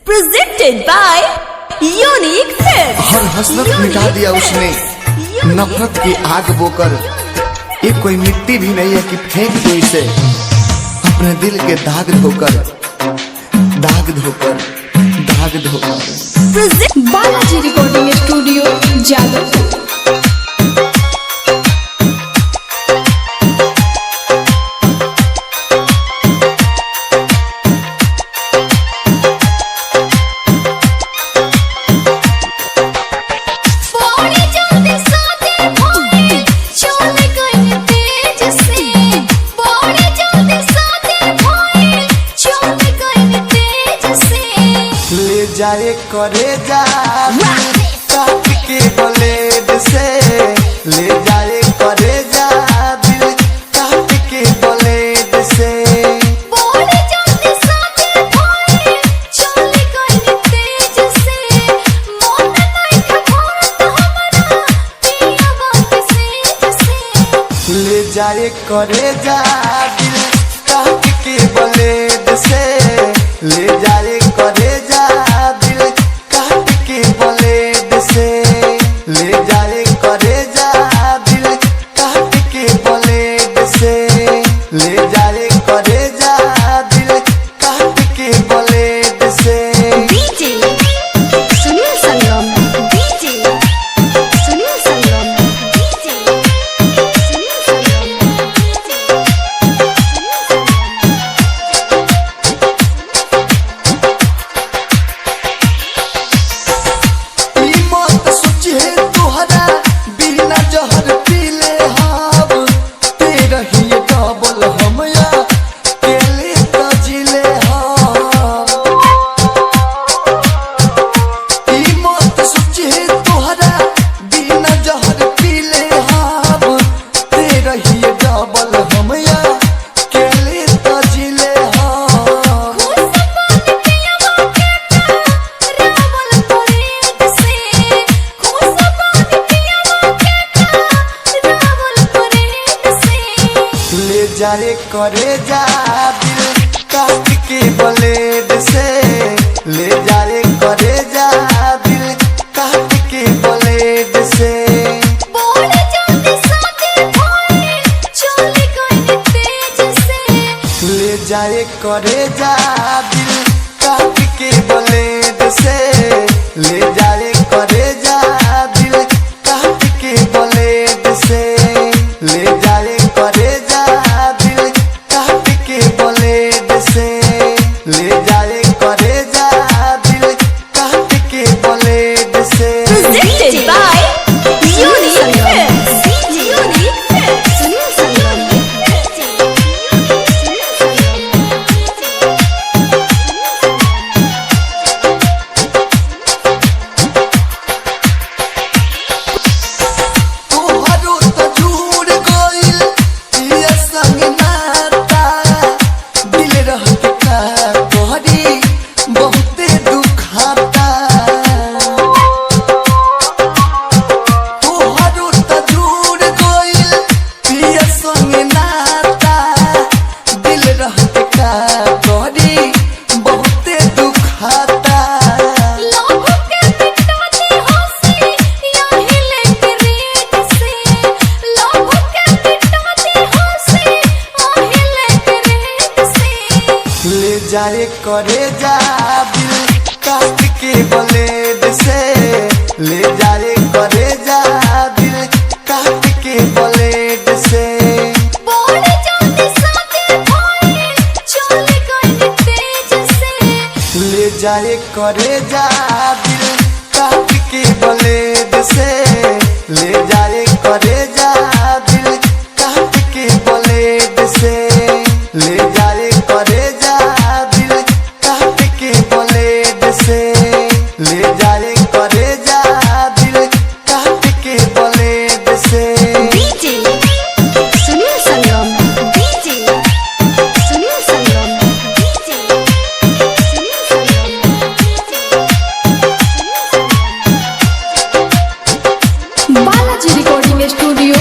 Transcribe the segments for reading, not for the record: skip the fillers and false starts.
presented by Unique Films। हर हसरत मिटा दिया उसने, नफरत की आग बोकर। ये कोई मिट्टी भी नहीं है कि फेंक दो इसे, अपने दिल के दाग धोकर, दाग धोकर, दाग धोकर। Balaji recording studio Jadav. जाए करे जा काट के ब्लेड से, ले जाए करे जा दिल काट के ब्लेड से। ले जाए करे जा दिल काट के ब्लेड से, ले जाए करे जा दिल काट के ब्लेड से, ले जाए करे जा दिल काट के ब्लेड से, ले जाए करे जा दिल काट के ब्लेड से। डीजे सुनील संगम, डीजे सुनील संगम, डीजे सुनील संगम। जाए करे जा दिल काट के ब्लेड से, ले जाए करे जा दिल काट के ब्लेड से। ले जाए करे जा दिल काट के ब्लेड से, ले जाए करे जा दिल काट के ब्लेड से, ले जाए करे जा दिल काट के ब्लेड से, ले जाए करे जा दिल काट के ब्लेड से। presented by Unique Films। Unique Films। Sunil संगम, जाए करे जा दिल काट के ब्लेड से, ले जाए करे जा दिल काट के ब्लेड से। ले जाए करे जा दिल काट के ब्लेड से, ले जाए करे जा दिल काट के ब्लेड से, ले जाए करे जा दिल काट के ब्लेड से, ले जाए करे जा दिल काट के ब्लेड से। डीजे सुनील संगम, डीजे सुनील संगम, डीजे सुनील संगम। बालाजी रिकॉर्डिंग स्टूडियो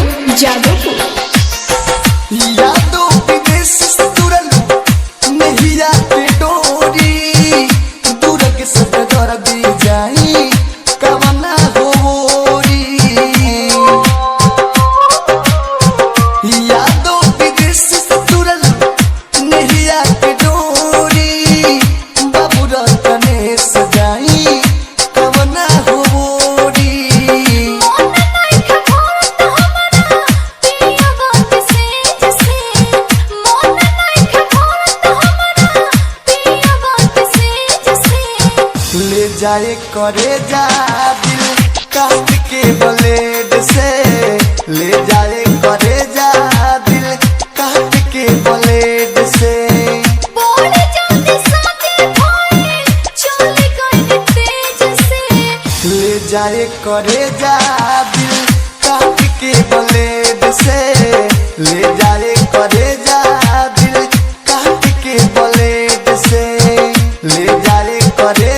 ले जाए करे जा दिल काट के ब्लेड से, ले जाए करे जा दिल काट के ब्लेड से। बोल जल्दी साथे भाई चले गए तेज से, ले जाए करे जा दिल काट के ब्लेड से, ले जाए करे जा दिल काट के ब्लेड से, ले जाए करे